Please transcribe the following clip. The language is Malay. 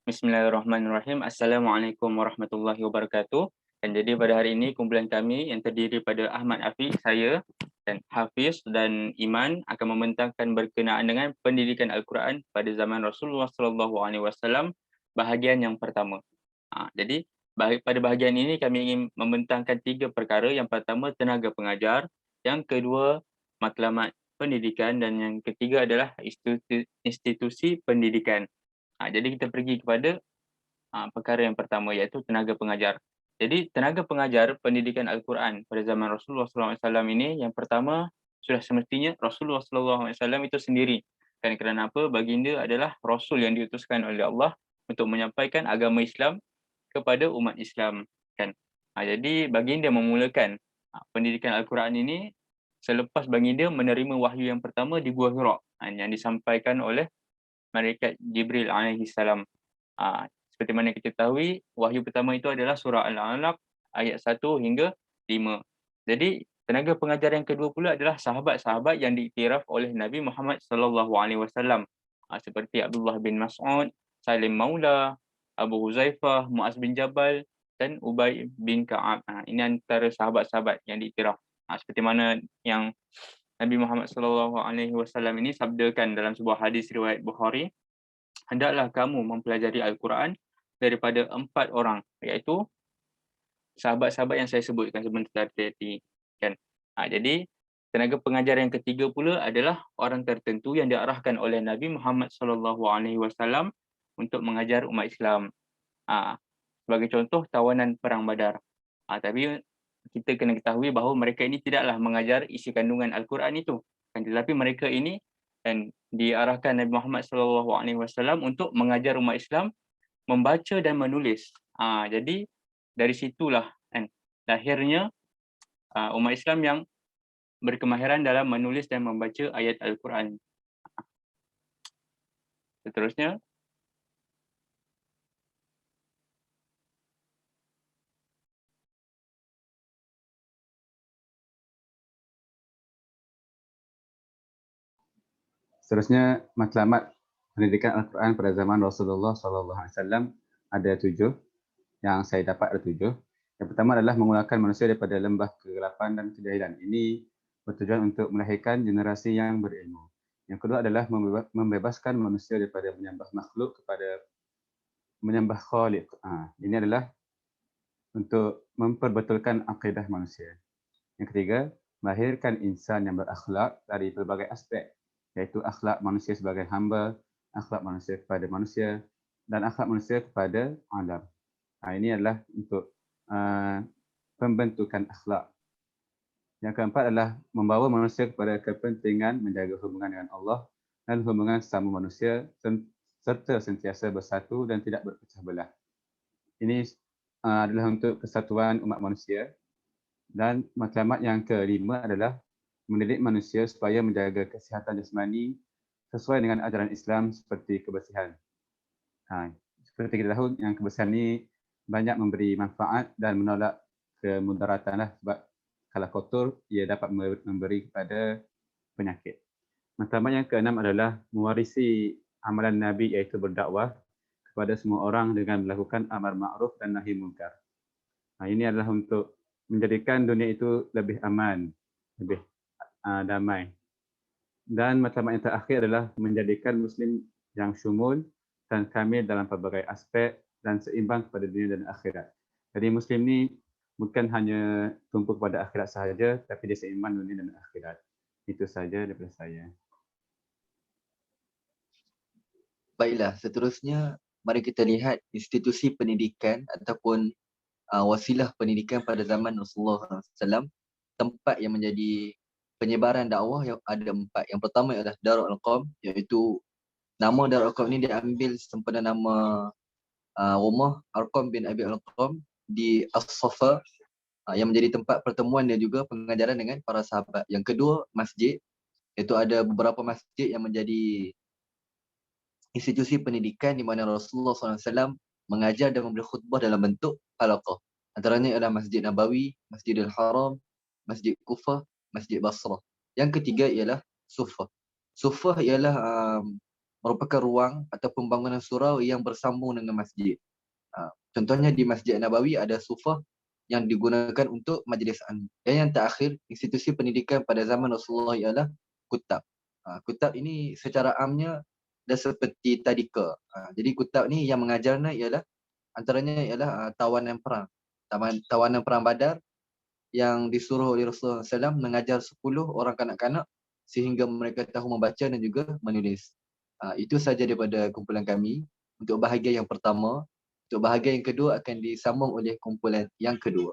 Bismillahirrahmanirrahim. Assalamualaikum warahmatullahi wabarakatuh. Dan jadi pada hari ini kumpulan kami yang terdiri pada Ahmad Afiq, saya dan Hafiz dan Iman akan membentangkan berkenaan dengan pendidikan Al-Quran pada zaman Rasulullah sallallahu alaihi wasallam bahagian yang pertama. Jadi pada bahagian ini kami ingin membentangkan tiga perkara. Yang pertama tenaga pengajar, yang kedua matlamat pendidikan dan yang ketiga adalah institusi pendidikan. Jadi kita pergi kepada perkara yang pertama iaitu tenaga pengajar. Jadi tenaga pengajar pendidikan Al-Quran pada zaman Rasulullah sallallahu alaihi wasallam ini yang pertama sudah semestinya Rasulullah sallallahu alaihi wasallam itu sendiri. Kerana apa? Baginda adalah rasul yang diutuskan oleh Allah untuk menyampaikan agama Islam kepada umat Islam kan. Jadi baginda memulakan pendidikan Al-Quran ini selepas baginda menerima wahyu yang pertama di Gua Hira yang disampaikan oleh malaikat Jibril alaihi salam. Seperti mana kita ketahui, wahyu pertama itu adalah surah Al-Alaq ayat 1 hingga 5. Jadi tenaga pengajar yang kedua pula adalah sahabat-sahabat yang diiktiraf oleh Nabi Muhammad sallallahu alaihi wasallam. Seperti Abdullah bin Mas'ud, Salim Maula, Abu Huzaifah, Muaz bin Jabal dan Ubay bin Ka'ab. Ini antara sahabat-sahabat yang diiktiraf. Seperti mana yang Nabi Muhammad sallallahu alaihi wasallam ini sabdakan dalam sebuah hadis riwayat Bukhari, hendaklah kamu mempelajari Al-Quran daripada 4 orang, iaitu sahabat-sahabat yang saya sebutkan sebentar tadi kan. Jadi tenaga pengajar yang ketiga pula adalah orang tertentu yang diarahkan oleh Nabi Muhammad sallallahu alaihi wasallam untuk mengajar umat Islam. Sebagai contoh tawanan perang Badar. Tapi kita kena ketahui bahawa mereka ini tidaklah mengajar isi kandungan Al-Quran itu, tetapi mereka ini dan diarahkan Nabi Muhammad sallallahu alaihi wasallam untuk mengajar umat Islam membaca dan menulis. Jadi dari situlah kan lahirnya umat Islam yang berkemahiran dalam menulis dan membaca ayat Al-Quran. Seterusnya, matlamat pendidikan Al-Quran pada zaman Rasulullah SAW ada 7. Yang saya dapat ada 7. Yang pertama adalah mengeluarkan manusia daripada lembah kegelapan dan kejahilan. Ini bertujuan untuk melahirkan generasi yang berilmu. Yang kedua adalah membebaskan manusia daripada menyembah makhluk kepada menyembah Khaliq. Ini adalah untuk memperbetulkan akidah manusia. Yang ketiga, melahirkan insan yang berakhlak dari pelbagai aspek, iaitu akhlak manusia sebagai hamba, akhlak manusia kepada manusia, dan akhlak manusia kepada alam. Ini adalah untuk pembentukan akhlak. Yang keempat adalah membawa manusia kepada kepentingan menjaga hubungan dengan Allah dan hubungan sesama manusia serta sentiasa bersatu dan tidak berpecah belah. Ini adalah untuk kesatuan umat manusia. Dan matlamat yang kelima adalah mendidik manusia supaya menjaga kesihatan jasmani sesuai dengan ajaran Islam seperti kebersihan. Seperti kita tahu yang kebersihan ini banyak memberi manfaat dan menolak kemudaratan sebab kalau kotor ia dapat memberi kepada penyakit. Matlamat yang keenam adalah mewarisi amalan Nabi iaitu berdakwah kepada semua orang dengan melakukan amar ma'ruf dan nahi munkar. Ini adalah untuk menjadikan dunia itu lebih aman, lebih damai. Dan matlamat yang terakhir adalah menjadikan Muslim yang syumul dan kamil dalam pelbagai aspek dan seimbang kepada dunia dan akhirat. Jadi Muslim ni bukan hanya tumpu kepada akhirat sahaja, tapi dia seimbang dunia dan akhirat. Itu sahaja daripada saya. Baiklah, seterusnya mari kita lihat institusi pendidikan ataupun wasilah pendidikan pada zaman Rasulullah SAW, tempat yang menjadi penyebaran dakwah yang ada 4. Yang pertama ialah Darul Arqam, iaitu nama Darul Arqam ini diambil sempena nama rumah Arqam bin Abi Arqam di As-Safa, yang menjadi tempat pertemuan dan juga pengajaran dengan para sahabat. Yang kedua, masjid, iaitu ada beberapa masjid yang menjadi institusi pendidikan di mana Rasulullah SAW mengajar dan memberi khutbah dalam bentuk halaqah. Antaranya adalah Masjid Nabawi, Masjidil Haram, Masjid Kufah, Masjid Basrah. Yang ketiga ialah Sufah. Sufah ialah merupakan ruang atau pembangunan surau yang bersambung dengan masjid. Contohnya di Masjid Nabawi ada sufah yang digunakan untuk majlis ilmu. Dan yang terakhir, institusi pendidikan pada zaman Rasulullah ialah kutab. Kutab ini secara amnya dah seperti tadika. Jadi kutab ni yang mengajarnya ialah antaranya ialah tawanan perang. Tawanan perang Badar yang disuruh oleh Rasulullah SAW mengajar 10 orang kanak-kanak sehingga mereka tahu membaca dan juga menulis. Itu saja daripada kumpulan kami untuk bahagian yang pertama. Untuk bahagian yang kedua akan disambung oleh kumpulan yang kedua.